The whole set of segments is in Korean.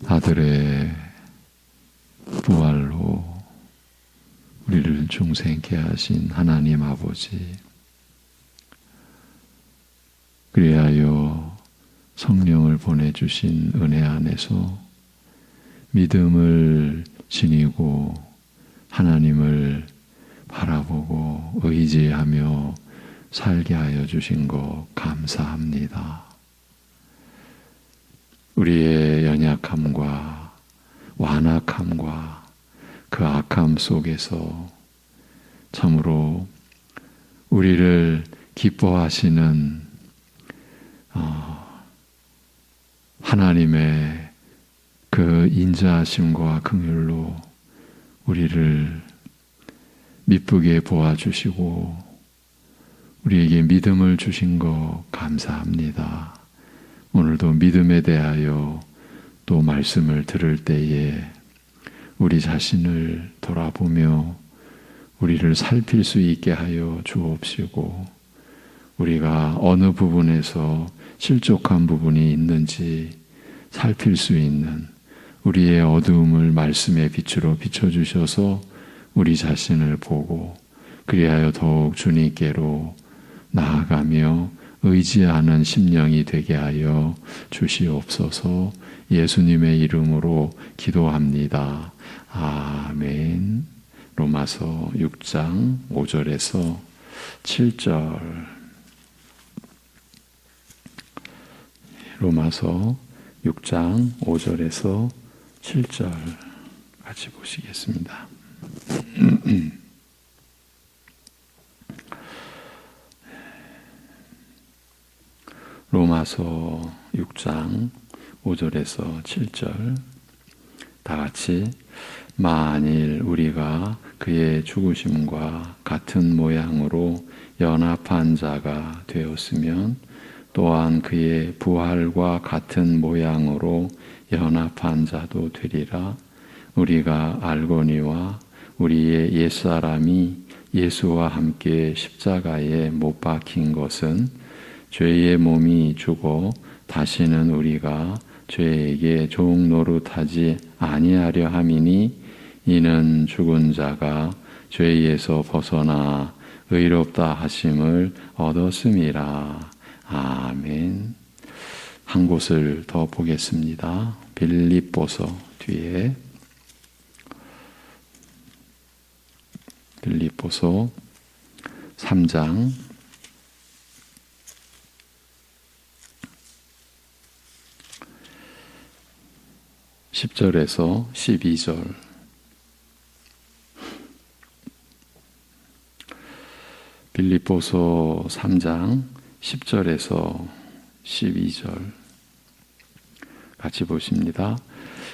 아들의 부활로 우리를 중생케 하신 하나님 아버지, 그리하여 성령을 보내주신 은혜 안에서 믿음을 지니고 하나님을 바라보고 의지하며 살게 하여 주신 것 감사합니다. 우리의 연약함과 완악함과 그 악함 속에서 참으로 우리를 기뻐하시는 하나님의 그 인자하심과 긍휼로 우리를 미쁘게 보아주시고 우리에게 믿음을 주신 것 감사합니다. 오늘도 믿음에 대하여 또 말씀을 들을 때에 우리 자신을 돌아보며 우리를 살필 수 있게 하여 주옵시고 우리가 어느 부분에서 실족한 부분이 있는지 살필 수 있는 우리의 어두움을 말씀의 빛으로 비춰주셔서 우리 자신을 보고 그리하여 더욱 주님께로 나아가며 의지하는 심령이 되게 하여 주시옵소서. 예수님의 이름으로 기도합니다. 아멘. 로마서 6장 5절에서 7절. 로마서 6장 5절에서 7절 같이 보시겠습니다. 로마서 6장 5절에서 7절 다 같이 만일 우리가 그의 죽으심과 같은 모양으로 연합한 자가 되었으면 또한 그의 부활과 같은 모양으로 연합한 자도 되리라. 우리가 알거니와 우리의 옛사람이 예수와 함께 십자가에 못 박힌 것은 죄의 몸이 죽어 다시는 우리가 죄에게 종 노릇하지 아니하려 함이니 이는 죽은 자가 죄에서 벗어나 의롭다 하심을 얻었음이라. 아멘. 한 곳을 더 보겠습니다. 빌립보서 뒤에 빌립보서 3장 10절에서 12절. 빌립보서 3장 10절에서 12절 같이 보십니다.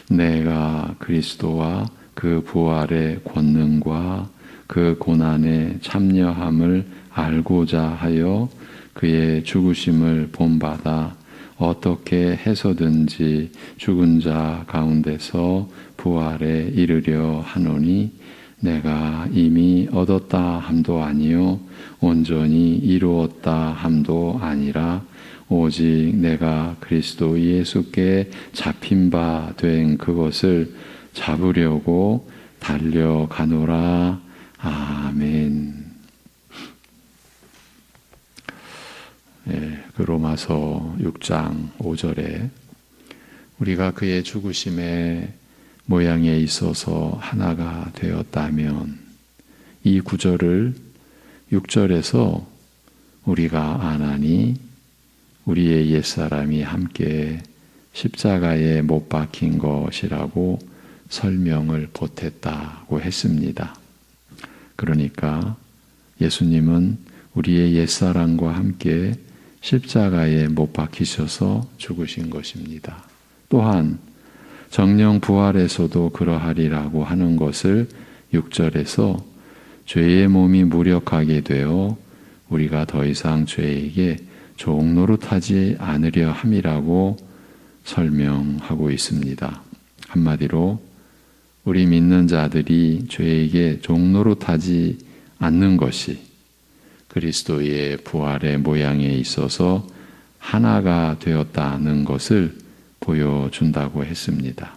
내가 그리스도와 그 부활의 권능과 그 고난의 참여함을 알고자 하여 그의 죽으심을 본받아 어떻게 해서든지 죽은 자 가운데서 부활에 이르려 하노니 내가 이미 얻었다 함도 아니요 온전히 이루었다 함도 아니라 오직 내가 그리스도 예수께 잡힌 바 된 그것을 잡으려고 달려가노라. 아멘. 그 로마서 6장 5절에 우리가 그의 죽으심의 모양에 있어서 하나가 되었다면 이 구절을 6절에서 우리가 아나니 우리의 옛사람이 함께 십자가에 못 박힌 것이라고 설명을 보탰다고 했습니다. 그러니까 예수님은 우리의 옛사람과 함께 십자가에 못 박히셔서 죽으신 것입니다. 또한 정령 부활에서도 그러하리라고 하는 것을 6절에서 죄의 몸이 무력하게 되어 우리가 더 이상 죄에게 종노릇하지 않으려 함이라고 설명하고 있습니다. 한마디로 우리 믿는 자들이 죄에게 종노릇하지 않는 것이 그리스도의 부활의 모양에 있어서 하나가 되었다는 것을 보여준다고 했습니다.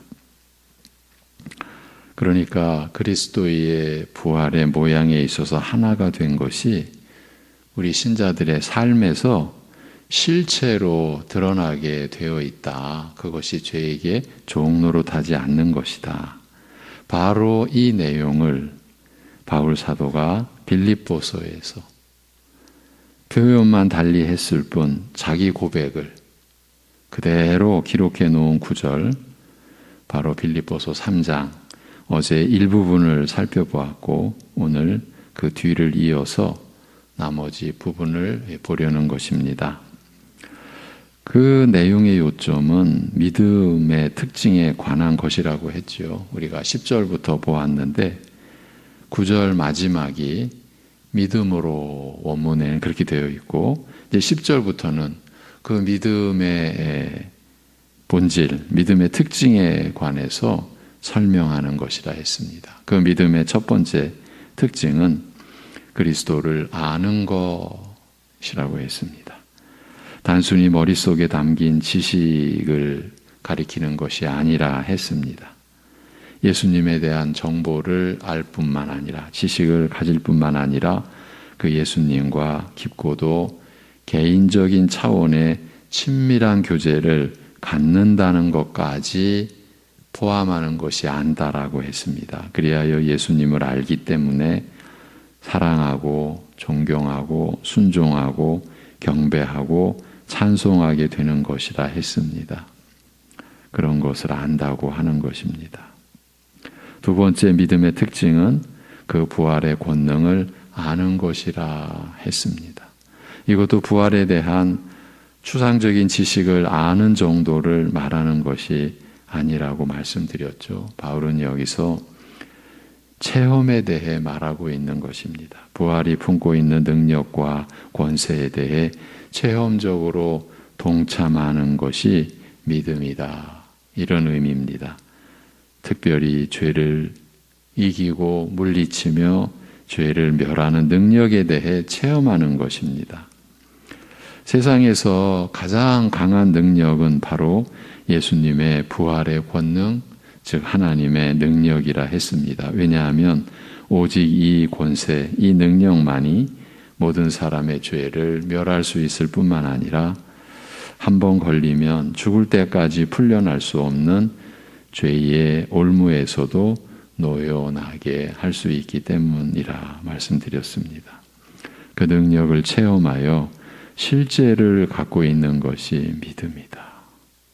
그러니까 그리스도의 부활의 모양에 있어서 하나가 된 것이 우리 신자들의 삶에서 실체로 드러나게 되어 있다. 그것이 죄에게 종노릇하지 않는 것이다. 바로 이 내용을 바울 사도가 빌립보서에서 표현만 달리 했을 뿐 자기 고백을 그대로 기록해 놓은 구절, 바로 빌립보서 3장, 어제 일부분을 살펴보았고 오늘 그 뒤를 이어서 나머지 부분을 보려는 것입니다. 그 내용의 요점은 믿음의 특징에 관한 것이라고 했죠. 우리가 10절부터 보았는데 9절 마지막이 믿음으로 원문에는 그렇게 되어 있고 이제 10절부터는 그 믿음의 본질, 믿음의 특징에 관해서 설명하는 것이라 했습니다. 그 믿음의 첫 번째 특징은 그리스도를 아는 것이라고 했습니다. 단순히 머릿속에 담긴 지식을 가리키는 것이 아니라 했습니다. 예수님에 대한 정보를 알 뿐만 아니라, 지식을 가질 뿐만 아니라 그 예수님과 깊고도 개인적인 차원의 친밀한 교제를 갖는다는 것까지 포함하는 것이 안다라고 했습니다. 그리하여 예수님을 알기 때문에 사랑하고 존경하고 순종하고 경배하고 찬송하게 되는 것이라 했습니다. 그런 것을 안다고 하는 것입니다. 두 번째 믿음의 특징은 그 부활의 권능을 아는 것이라 했습니다. 이것도 부활에 대한 추상적인 지식을 아는 정도를 말하는 것이 아니라고 말씀드렸죠. 바울은 여기서 체험에 대해 말하고 있는 것입니다. 부활이 품고 있는 능력과 권세에 대해 체험적으로 동참하는 것이 믿음이다. 이런 의미입니다. 특별히 죄를 이기고 물리치며 죄를 멸하는 능력에 대해 체험하는 것입니다. 세상에서 가장 강한 능력은 바로 예수님의 부활의 권능, 즉 하나님의 능력이라 했습니다. 왜냐하면 오직 이 권세, 이 능력만이 모든 사람의 죄를 멸할 수 있을 뿐만 아니라 한 번 걸리면 죽을 때까지 풀려날 수 없는 죄의 올무에서도 노여나게 할 수 있기 때문이라 말씀드렸습니다. 그 능력을 체험하여 실제를 갖고 있는 것이 믿음이다.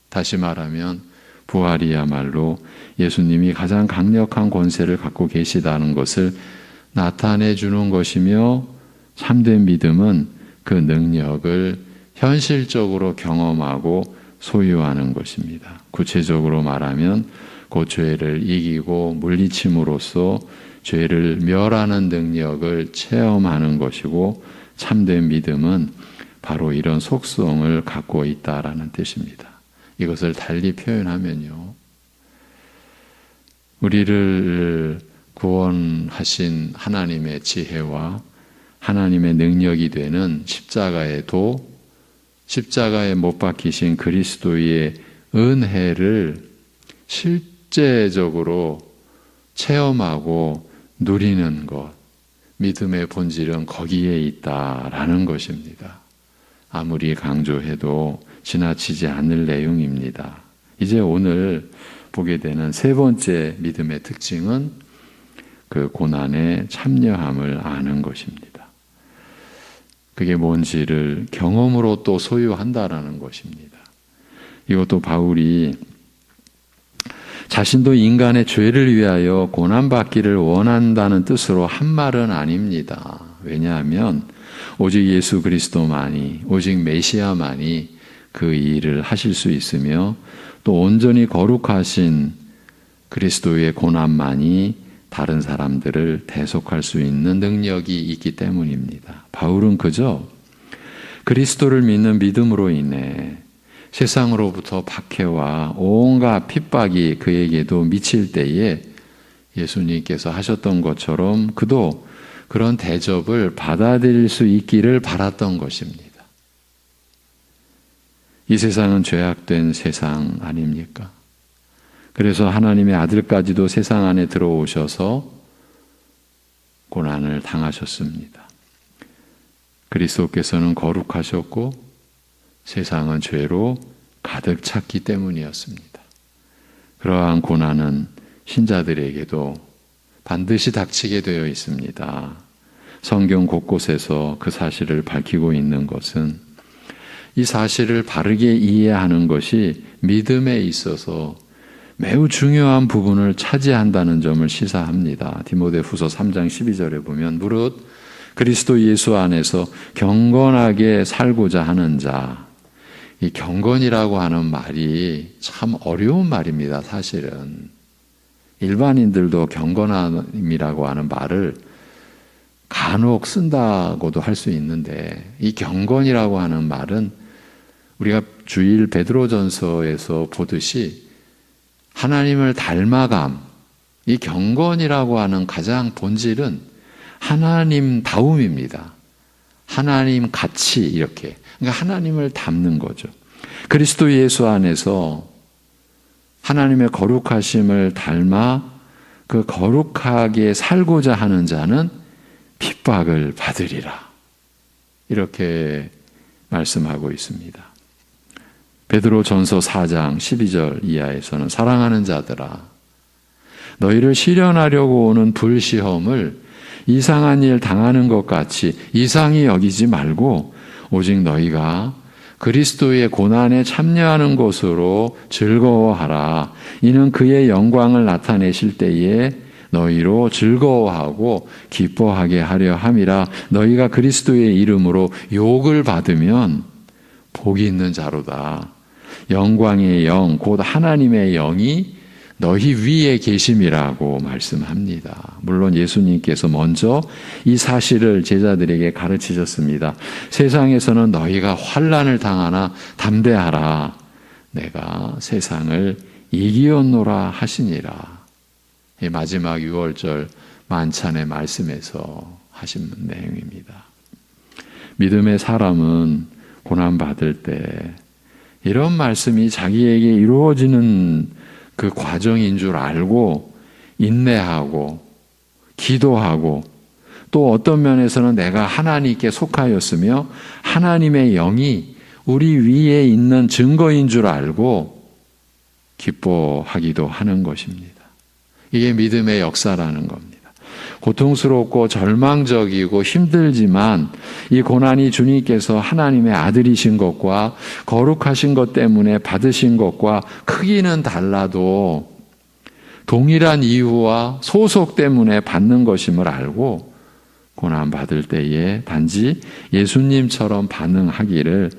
다시 말하면 부활이야말로 예수님이 가장 강력한 권세를 갖고 계시다는 것을 나타내 주는 것이며, 참된 믿음은 그 능력을 현실적으로 경험하고 소유하는 것입니다. 구체적으로 말하면 그 죄를 이기고 물리침으로써 죄를 멸하는 능력을 체험하는 것이고, 참된 믿음은 바로 이런 속성을 갖고 있다라는 뜻입니다. 이것을 달리 표현하면요, 우리를 구원하신 하나님의 지혜와 하나님의 능력이 되는 십자가의 도, 십자가에 못 박히신 그리스도의 은혜를 실제적으로 체험하고 누리는 것, 믿음의 본질은 거기에 있다라는 것입니다. 아무리 강조해도 지나치지 않을 내용입니다. 이제 오늘 보게 되는 세 번째 믿음의 특징은 그 고난에 참여함을 아는 것입니다. 그게 뭔지를 경험으로 또 소유한다라는 것입니다. 이것도 바울이 자신도 인간의 죄를 위하여 고난받기를 원한다는 뜻으로 한 말은 아닙니다. 왜냐하면 오직 예수 그리스도만이, 오직 메시아만이 그 일을 하실 수 있으며, 또 온전히 거룩하신 그리스도의 고난만이 다른 사람들을 대속할 수 있는 능력이 있기 때문입니다. 바울은 그저 그리스도를 믿는 믿음으로 인해 세상으로부터 박해와 온갖 핍박이 그에게도 미칠 때에 예수님께서 하셨던 것처럼 그도 그런 대접을 받아들일 수 있기를 바랐던 것입니다. 이 세상은 죄악된 세상 아닙니까? 그래서 하나님의 아들까지도 세상 안에 들어오셔서 고난을 당하셨습니다. 그리스도께서는 거룩하셨고 세상은 죄로 가득 찼기 때문이었습니다. 그러한 고난은 신자들에게도 반드시 닥치게 되어 있습니다. 성경 곳곳에서 그 사실을 밝히고 있는 것은 이 사실을 바르게 이해하는 것이 믿음에 있어서 매우 중요한 부분을 차지한다는 점을 시사합니다. 디모데후서 3장 12절에 보면 무릇 그리스도 예수 안에서 경건하게 살고자 하는 자, 이 경건이라고 하는 말이 참 어려운 말입니다. 사실은 일반인들도 경건함이라고 하는 말을 간혹 쓴다고도 할 수 있는데 이 경건이라고 하는 말은 우리가 주일 베드로전서에서 보듯이 하나님을 닮아감, 이 경건이라고 하는 가장 본질은 하나님다움입니다. 하나님 같이 이렇게. 그러니까 하나님을 닮는 거죠. 그리스도 예수 안에서 하나님의 거룩하심을 닮아 그 거룩하게 살고자 하는 자는 핍박을 받으리라. 이렇게 말씀하고 있습니다. 베드로전서 4장 12절 이하에서는 사랑하는 자들아 너희를 시련하려고 오는 불시험을 이상한 일 당하는 것 같이 이상히 여기지 말고 오직 너희가 그리스도의 고난에 참여하는 것으로 즐거워하라. 이는 그의 영광을 나타내실 때에 너희로 즐거워하고 기뻐하게 하려 함이라. 너희가 그리스도의 이름으로 욕을 받으면 복이 있는 자로다. 영광의 영, 곧 하나님의 영이 너희 위에 계심이라고 말씀합니다. 물론 예수님께서 먼저 이 사실을 제자들에게 가르치셨습니다. 세상에서는 너희가 환난을 당하나 담대하라. 내가 세상을 이기었노라 하시니라. 이 마지막 6월절 만찬의 말씀에서 하신 내용입니다. 믿음의 사람은 고난받을 때 이런 말씀이 자기에게 이루어지는 그 과정인 줄 알고 인내하고 기도하고 또 어떤 면에서는 내가 하나님께 속하였으며 하나님의 영이 우리 위에 있는 증거인 줄 알고 기뻐하기도 하는 것입니다. 이게 믿음의 역사라는 겁니다. 고통스럽고 절망적이고 힘들지만 이 고난이 주님께서 하나님의 아들이신 것과 거룩하신 것 때문에 받으신 것과 크기는 달라도 동일한 이유와 소속 때문에 받는 것임을 알고 고난받을 때에 단지 예수님처럼 반응하기를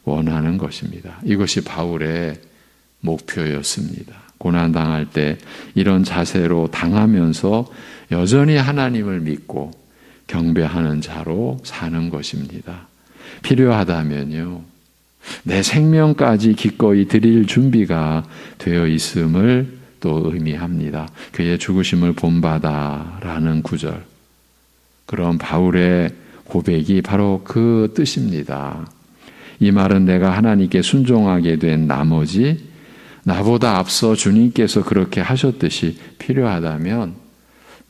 원하는 것입니다. 이것이 바울의 목표였습니다. 고난당할 때 이런 자세로 당하면서 여전히 하나님을 믿고 경배하는 자로 사는 것입니다. 필요하다면요, 내 생명까지 기꺼이 드릴 준비가 되어 있음을 또 의미합니다. 그의 죽으심을 본받아라는 구절. 그런 바울의 고백이 바로 그 뜻입니다. 이 말은 내가 하나님께 순종하게 된 나머지 나보다 앞서 주님께서 그렇게 하셨듯이 필요하다면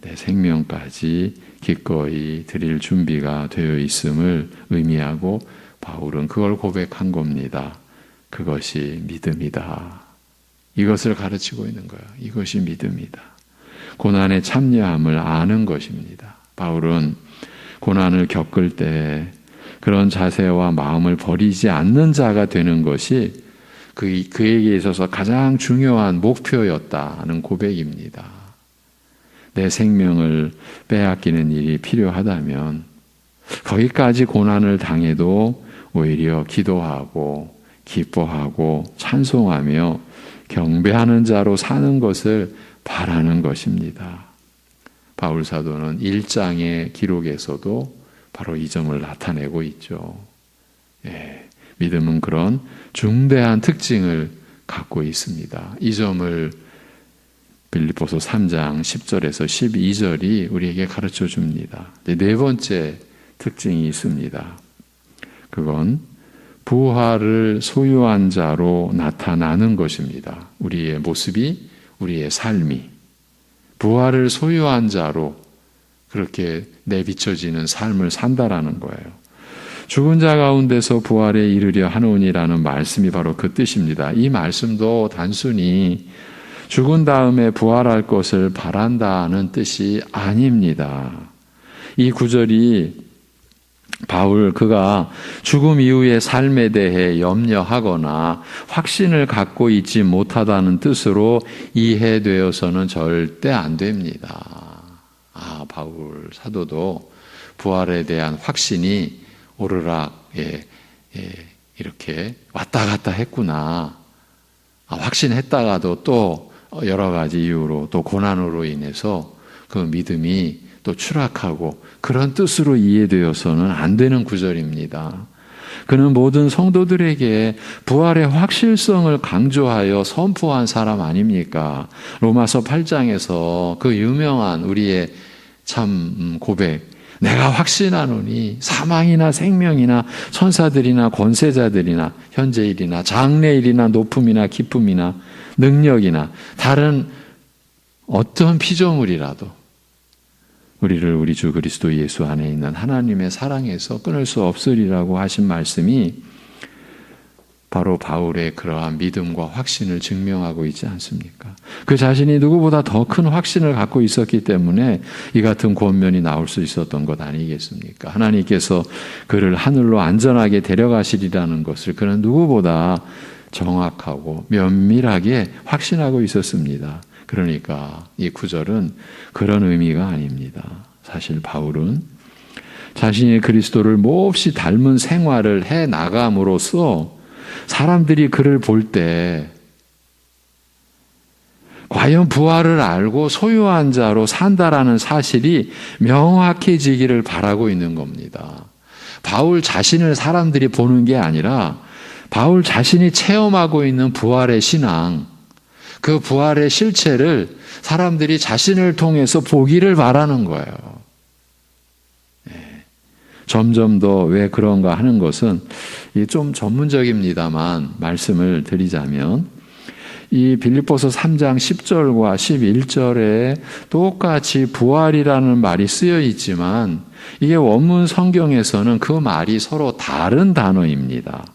내 생명까지 기꺼이 드릴 준비가 되어 있음을 의미하고 바울은 그걸 고백한 겁니다. 그것이 믿음이다. 이것을 가르치고 있는 거예요. 이것이 믿음이다. 고난에 참여함을 아는 것입니다. 바울은 고난을 겪을 때 그런 자세와 마음을 버리지 않는 자가 되는 것이 그에게 있어서 가장 중요한 목표였다는 고백입니다. 내 생명을 빼앗기는 일이 필요하다면 거기까지 고난을 당해도 오히려 기도하고 기뻐하고 찬송하며 경배하는 자로 사는 것을 바라는 것입니다. 바울 사도는 1장의 기록에서도 바로 이 점을 나타내고 있죠. 믿음은 그런 중대한 특징을 갖고 있습니다. 이 점을 빌립보서 3장 10절에서 12절이 우리에게 가르쳐 줍니다. 네 번째 특징이 있습니다. 그건 부활을 소유한 자로 나타나는 것입니다. 우리의 모습이, 우리의 삶이 부활을 소유한 자로 그렇게 내비쳐지는 삶을 산다라는 거예요. 죽은 자 가운데서 부활에 이르려 하노니라는 말씀이 바로 그 뜻입니다. 이 말씀도 단순히 죽은 다음에 부활할 것을 바란다는 뜻이 아닙니다. 이 구절이 그가 죽음 이후의 삶에 대해 염려하거나 확신을 갖고 있지 못하다는 뜻으로 이해되어서는 절대 안 됩니다. 바울 사도도 부활에 대한 확신이 오르락 이렇게 왔다 갔다 했구나. 확신했다가도 또 여러 가지 이유로 또 고난으로 인해서 그 믿음이 또 추락하고 그런 뜻으로 이해되어서는 안 되는 구절입니다. 그는 모든 성도들에게 부활의 확실성을 강조하여 선포한 사람 아닙니까? 로마서 8장에서 그 유명한 우리의 참 고백, 내가 확신하노니 사망이나 생명이나 천사들이나 권세자들이나 현재일이나 장래일이나 높음이나 깊음이나 능력이나 다른 어떤 피조물이라도 우리를 우리 주 그리스도 예수 안에 있는 하나님의 사랑에서 끊을 수 없으리라고 하신 말씀이 바로 바울의 그러한 믿음과 확신을 증명하고 있지 않습니까? 그 자신이 누구보다 더 큰 확신을 갖고 있었기 때문에 이 같은 권면이 나올 수 있었던 것 아니겠습니까? 하나님께서 그를 하늘로 안전하게 데려가시리라는 것을 그는 누구보다 정확하고 면밀하게 확신하고 있었습니다. 그러니까 이 구절은 그런 의미가 아닙니다. 사실 바울은 자신이 그리스도를 몹시 닮은 생활을 해 나감으로써 사람들이 그를 볼 때 과연 부활을 알고 소유한 자로 산다라는 사실이 명확해지기를 바라고 있는 겁니다. 바울 자신을 사람들이 보는 게 아니라 바울 자신이 체험하고 있는 부활의 신앙, 그 부활의 실체를 사람들이 자신을 통해서 보기를 바라는 거예요. 점점 더 왜 그런가 하는 것은 좀 전문적입니다만 말씀을 드리자면 이 빌립보서 3장 10절과 11절에 똑같이 부활이라는 말이 쓰여 있지만 이게 원문 성경에서는 그 말이 서로 다른 단어입니다.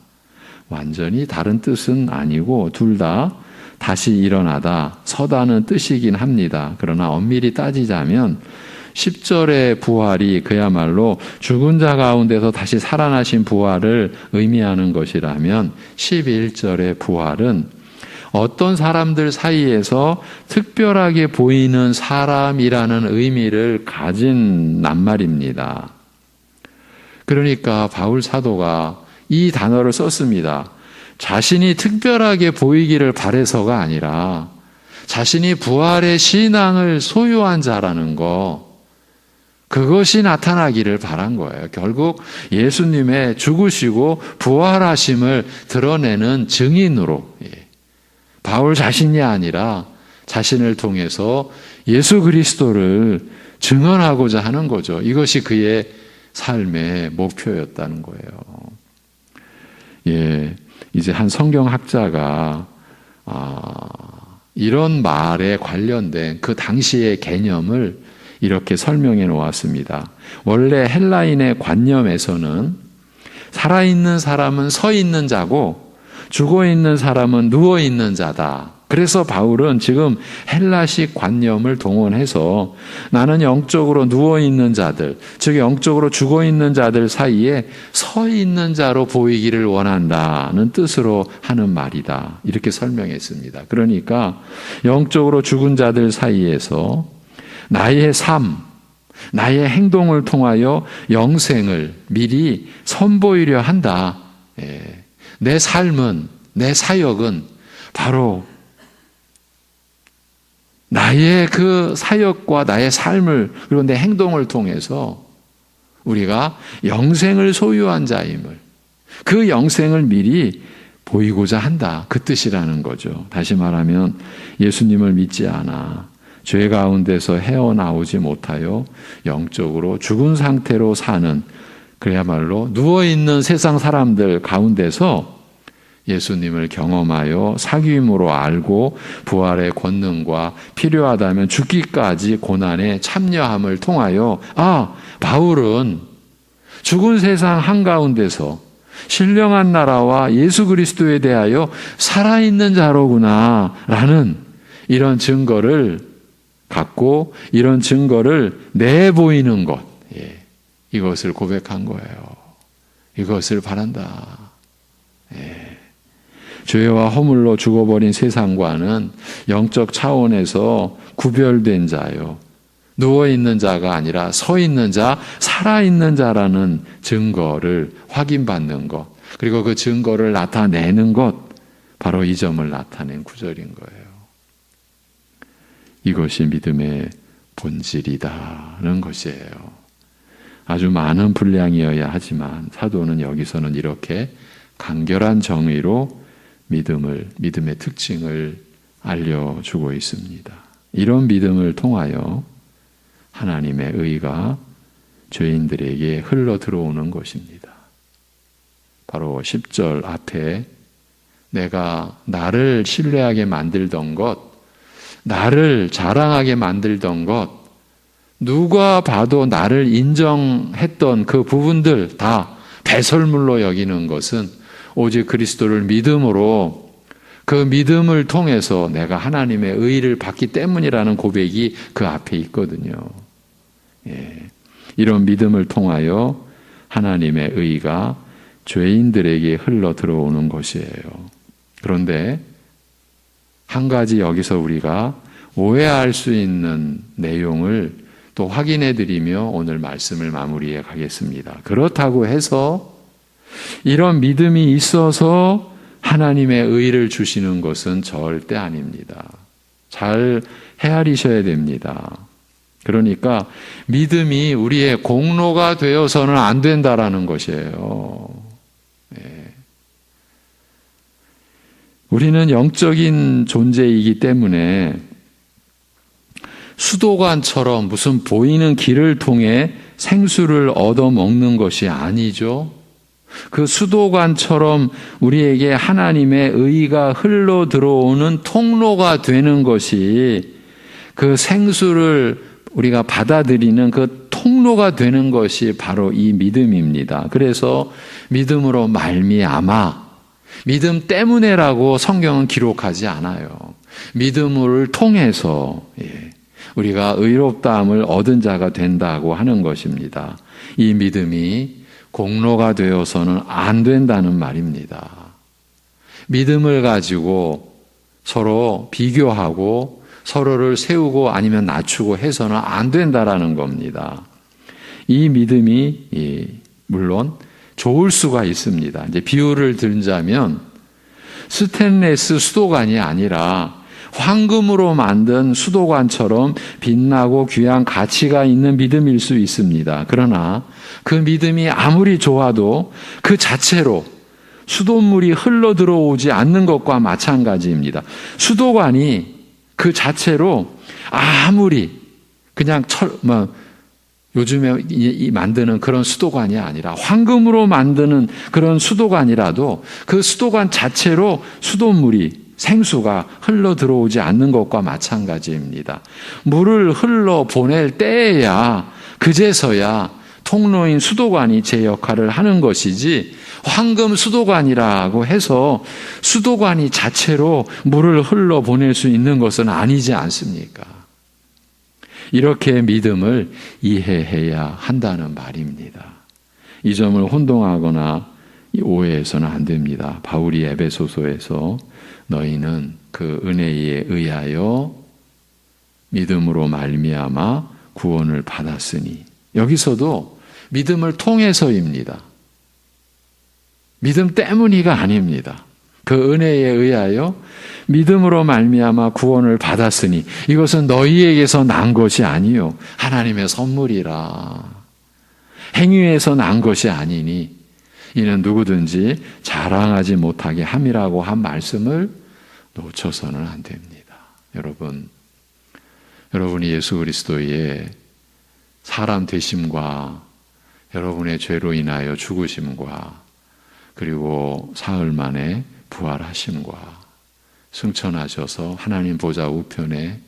완전히 다른 뜻은 아니고 둘 다 다시 일어나다, 서다는 뜻이긴 합니다. 그러나 엄밀히 따지자면 10절의 부활이 그야말로 죽은 자 가운데서 다시 살아나신 부활을 의미하는 것이라면 11절의 부활은 어떤 사람들 사이에서 특별하게 보이는 사람이라는 의미를 가진 낱말입니다. 그러니까 바울 사도가 이 단어를 썼습니다. 자신이 특별하게 보이기를 바래서가 아니라 자신이 부활의 신앙을 소유한 자라는 거, 그것이 나타나기를 바란 거예요. 결국 예수님의 죽으시고 부활하심을 드러내는 증인으로 바울 자신이 아니라 자신을 통해서 예수 그리스도를 증언하고자 하는 거죠. 이것이 그의 삶의 목표였다는 거예요. 이제 한 성경학자가 이런 말에 관련된 그 당시의 개념을 이렇게 설명해 놓았습니다. 원래 헬라인의 관념에서는 살아있는 사람은 서 있는 자고 죽어있는 사람은 누워있는 자다. 그래서 바울은 지금 헬라식 관념을 동원해서 나는 영적으로 누워있는 자들, 즉 영적으로 죽어있는 자들 사이에 서 있는 자로 보이기를 원한다는 뜻으로 하는 말이다. 이렇게 설명했습니다. 그러니까 영적으로 죽은 자들 사이에서 나의 삶, 나의 행동을 통하여 영생을 미리 선보이려 한다. 내 삶은, 내 사역은 바로 나의 그 사역과 나의 삶을 그리고 내 행동을 통해서 우리가 영생을 소유한 자임을, 그 영생을 미리 보이고자 한다. 그 뜻이라는 거죠. 다시 말하면 예수님을 믿지 않아 죄 가운데서 헤어나오지 못하여 영적으로 죽은 상태로 사는 그야말로 누워있는 세상 사람들 가운데서 예수님을 경험하여 사귐으로 알고 부활의 권능과 필요하다면 죽기까지 고난에 참여함을 통하여 바울은 죽은 세상 한가운데서 신령한 나라와 예수 그리스도에 대하여 살아있는 자로구나 라는 이런 증거를 갖고 이런 증거를 내보이는 것, 이것을 고백한 거예요. 이것을 바란다. 죄와 허물로 죽어버린 세상과는 영적 차원에서 구별된 자요. 누워있는 자가 아니라 서있는 자, 살아있는 자라는 증거를 확인받는 것, 그리고 그 증거를 나타내는 것, 바로 이 점을 나타낸 구절인 거예요. 이것이 믿음의 본질이다는 것이에요. 아주 많은 분량이어야 하지만 사도는 여기서는 이렇게 간결한 정의로 믿음의 특징을 알려주고 있습니다. 이런 믿음을 통하여 하나님의 의가 죄인들에게 흘러 들어오는 것입니다. 바로 10절 앞에 내가 나를 신뢰하게 만들던 것, 나를 자랑하게 만들던 것, 누가 봐도 나를 인정했던 그 부분들 다 배설물로 여기는 것은 오직 그리스도를 믿음으로 그 믿음을 통해서 내가 하나님의 의를 받기 때문이라는 고백이 그 앞에 있거든요. 이런 믿음을 통하여 하나님의 의가 죄인들에게 흘러 들어오는 것이에요. 그런데 한 가지 여기서 우리가 오해할 수 있는 내용을 또 확인해 드리며 오늘 말씀을 마무리해 가겠습니다. 그렇다고 해서 이런 믿음이 있어서 하나님의 의를 주시는 것은 절대 아닙니다. 잘 헤아리셔야 됩니다. 그러니까 믿음이 우리의 공로가 되어서는 안 된다라는 것이에요. 우리는 영적인 존재이기 때문에 수도관처럼 무슨 보이는 길을 통해 생수를 얻어먹는 것이 아니죠. 그 수도관처럼 우리에게 하나님의 의가 흘러 들어오는 통로가 되는 것이 그 생수를 우리가 받아들이는 그 통로가 되는 것이 바로 이 믿음입니다. 그래서 믿음으로 말미암아, 믿음 때문에라고 성경은 기록하지 않아요. 믿음을 통해서 우리가 의롭다함을 얻은 자가 된다고 하는 것입니다. 이 믿음이 공로가 되어서는 안 된다는 말입니다. 믿음을 가지고 서로 비교하고 서로를 세우고 아니면 낮추고 해서는 안 된다라는 겁니다. 이 믿음이 물론 좋을 수가 있습니다. 이제 비유를 들자면 스테인레스 수도관이 아니라 황금으로 만든 수도관처럼 빛나고 귀한 가치가 있는 믿음일 수 있습니다. 그러나 그 믿음이 아무리 좋아도 그 자체로 수돗물이 흘러 들어오지 않는 것과 마찬가지입니다. 수도관이 그 자체로 아무리 그냥 요즘에 만드는 그런 수도관이 아니라 황금으로 만드는 그런 수도관이라도 그 수도관 자체로 수돗물이 생수가 흘러 들어오지 않는 것과 마찬가지입니다. 물을 흘러 보낼 때에야 그제서야 통로인 수도관이 제 역할을 하는 것이지 황금 수도관이라고 해서 수도관이 자체로 물을 흘러 보낼 수 있는 것은 아니지 않습니까? 이렇게 믿음을 이해해야 한다는 말입니다. 이 점을 혼동하거나 오해해서는 안 됩니다. 바울이 에베소서에서 너희는 그 은혜에 의하여 믿음으로 말미암아 구원을 받았으니, 여기서도 믿음을 통해서입니다. 믿음 때문이가 아닙니다. 그 은혜에 의하여 믿음으로 말미암아 구원을 받았으니 이것은 너희에게서 난 것이 아니요 하나님의 선물이라. 행위에서 난 것이 아니니 이는 누구든지 자랑하지 못하게 함이라고 한 말씀을 놓쳐서는 안 됩니다. 여러분이 예수 그리스도의 사람 되심과 여러분의 죄로 인하여 죽으심과 그리고 사흘 만에 부활하심과 승천하셔서 하나님 보좌 우편에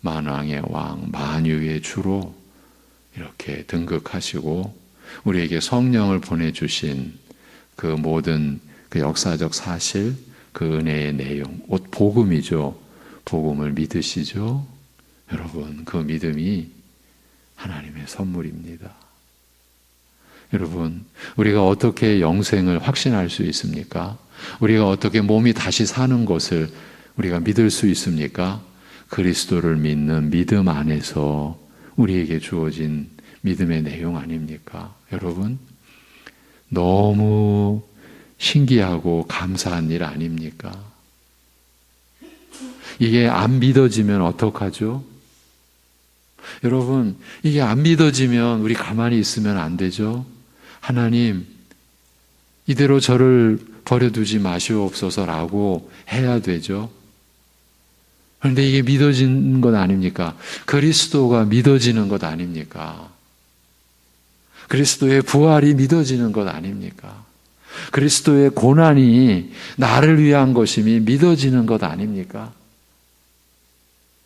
만왕의 왕, 만유의 주로 이렇게 등극하시고 우리에게 성령을 보내주신 그 모든 그 역사적 사실, 그 은혜의 내용, 복음이죠. 복음을 믿으시죠? 여러분, 그 믿음이 하나님의 선물입니다. 여러분, 우리가 어떻게 영생을 확신할 수 있습니까? 우리가 어떻게 몸이 다시 사는 것을 우리가 믿을 수 있습니까? 그리스도를 믿는 믿음 안에서 우리에게 주어진 믿음의 내용 아닙니까? 여러분, 너무 신기하고 감사한 일 아닙니까? 이게 안 믿어지면 어떡하죠? 여러분, 이게 안 믿어지면 우리 가만히 있으면 안 되죠? 하나님, 이대로 저를 버려두지 마시옵소서라고 해야 되죠. 그런데 이게 믿어지는 것 아닙니까? 그리스도가 믿어지는 것 아닙니까? 그리스도의 부활이 믿어지는 것 아닙니까? 그리스도의 고난이 나를 위한 것임이 믿어지는 것 아닙니까?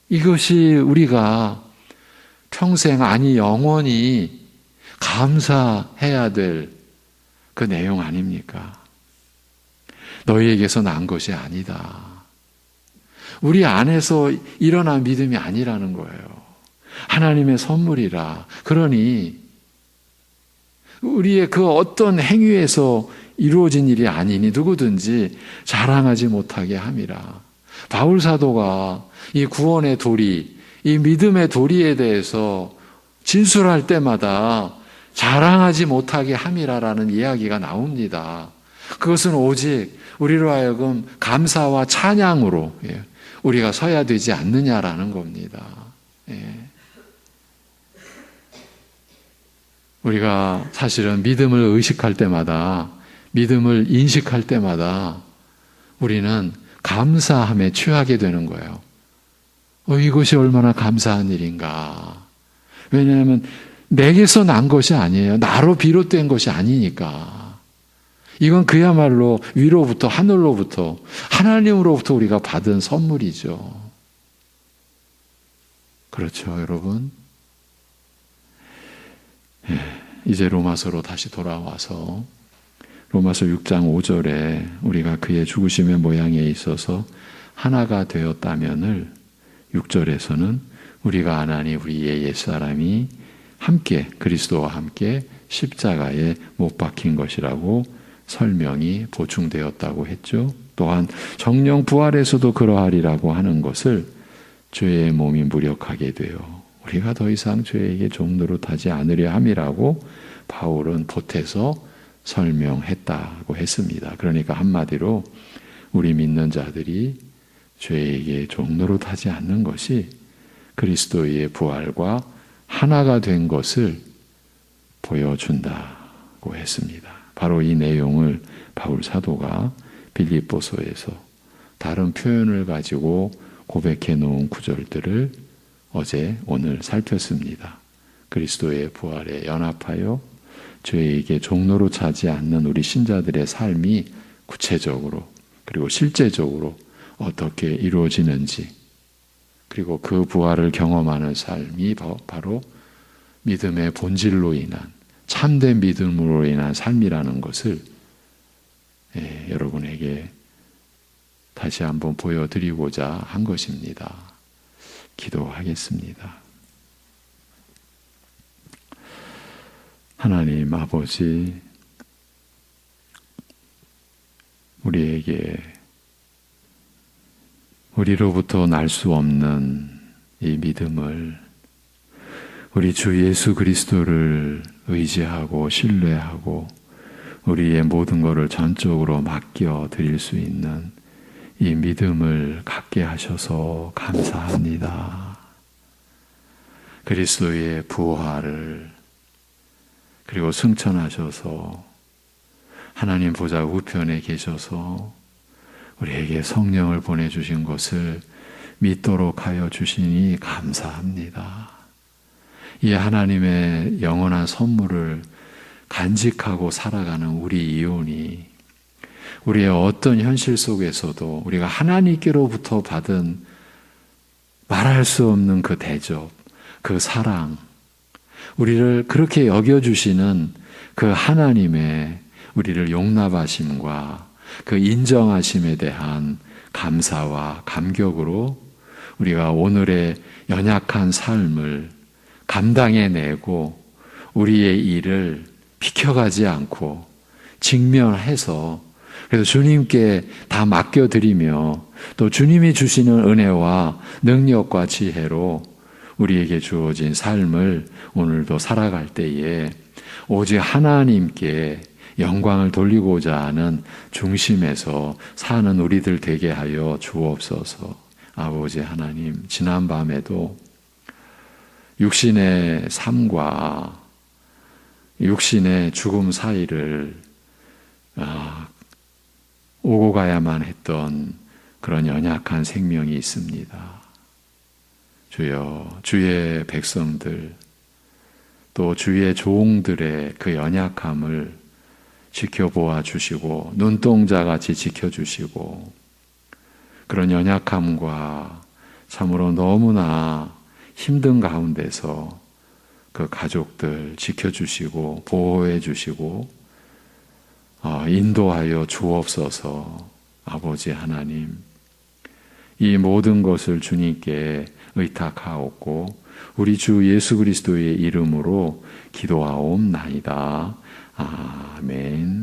이것이 우리가 평생, 아니 영원히 감사해야 될 그 내용 아닙니까? 너희에게서 난 것이 아니다. 우리 안에서 일어난 믿음이 아니라는 거예요. 하나님의 선물이라. 그러니 우리의 그 어떤 행위에서 이루어진 일이 아니니 누구든지 자랑하지 못하게 함이라. 바울 사도가 이 구원의 도리, 이 믿음의 도리에 대해서 진술할 때마다 자랑하지 못하게 함이라라는 이야기가 나옵니다. 그것은 오직 우리로 하여금 감사와 찬양으로 우리가 서야 되지 않느냐라는 겁니다. 우리가 사실은 믿음을 의식할 때마다, 믿음을 인식할 때마다 우리는 감사함에 취하게 되는 거예요. 이것이 얼마나 감사한 일인가. 왜냐하면 내게서 난 것이 아니에요. 나로 비롯된 것이 아니니까. 이건 그야말로 위로부터, 하늘로부터, 하나님으로부터 우리가 받은 선물이죠. 그렇죠, 여러분? 이제 로마서로 다시 돌아와서 로마서 6장 5절에 우리가 그의 죽으심의 모양에 있어서 하나가 되었다면을 6절에서는 우리가 아나니 우리의 옛사람이 함께 그리스도와 함께 십자가에 못 박힌 것이라고 설명이 보충되었다고 했죠. 또한 정령 부활에서도 그러하리라고 하는 것을 죄의 몸이 무력하게 되어 우리가 더 이상 죄에게 종노릇하지 않으려 함이라고 바울은 보태서 설명했다고 했습니다. 그러니까 한마디로 우리 믿는 자들이 죄에게 종노릇하지 않는 것이 그리스도의 부활과 하나가 된 것을 보여준다고 했습니다. 바로 이 내용을 바울 사도가 빌립보서에서 다른 표현을 가지고 고백해 놓은 구절들을 오늘 살폈습니다. 그리스도의 부활에 연합하여 죄에게 종노릇하지 않는 우리 신자들의 삶이 구체적으로 그리고 실제적으로 어떻게 이루어지는지, 그리고 그 부활을 경험하는 삶이 바로 믿음의 본질로 인한, 참된 믿음으로 인한 삶이라는 것을 여러분에게 다시 한번 보여드리고자 한 것입니다. 기도하겠습니다. 하나님 아버지, 우리로부터 날 수 없는 이 믿음을 우리 주 예수 그리스도를 의지하고 신뢰하고 우리의 모든 것을 전적으로 맡겨 드릴 수 있는 이 믿음을 갖게 하셔서 감사합니다. 그리스도의 부활을 그리고 승천하셔서 하나님 보좌 우편에 계셔서 우리에게 성령을 보내주신 것을 믿도록 하여 주시니 감사합니다. 이 하나님의 영원한 선물을 간직하고 살아가는 우리 이혼이 우리의 어떤 현실 속에서도 우리가 하나님께로부터 받은 말할 수 없는 그 대접, 그 사랑, 우리를 그렇게 여겨주시는 그 하나님의 우리를 용납하심과 그 인정하심에 대한 감사와 감격으로 우리가 오늘의 연약한 삶을 감당해내고 우리의 일을 비켜가지 않고 직면해서 그래서 주님께 다 맡겨드리며 또 주님이 주시는 은혜와 능력과 지혜로 우리에게 주어진 삶을 오늘도 살아갈 때에 오직 하나님께 영광을 돌리고자 하는 중심에서 사는 우리들 되게 하여 주옵소서. 아버지 하나님, 지난밤에도 육신의 삶과 육신의 죽음 사이를 오고 가야만 했던 그런 연약한 생명이 있습니다. 주여, 주의 백성들 또 주의 종들의 그 연약함을 지켜보아 주시고 눈동자같이 지켜주시고 그런 연약함과 참으로 너무나 힘든 가운데서 그 가족들 지켜주시고 보호해 주시고 인도하여 주옵소서. 아버지 하나님, 이 모든 것을 주님께 의탁하옵고 우리 주 예수 그리스도의 이름으로 기도하옵나이다. 아멘.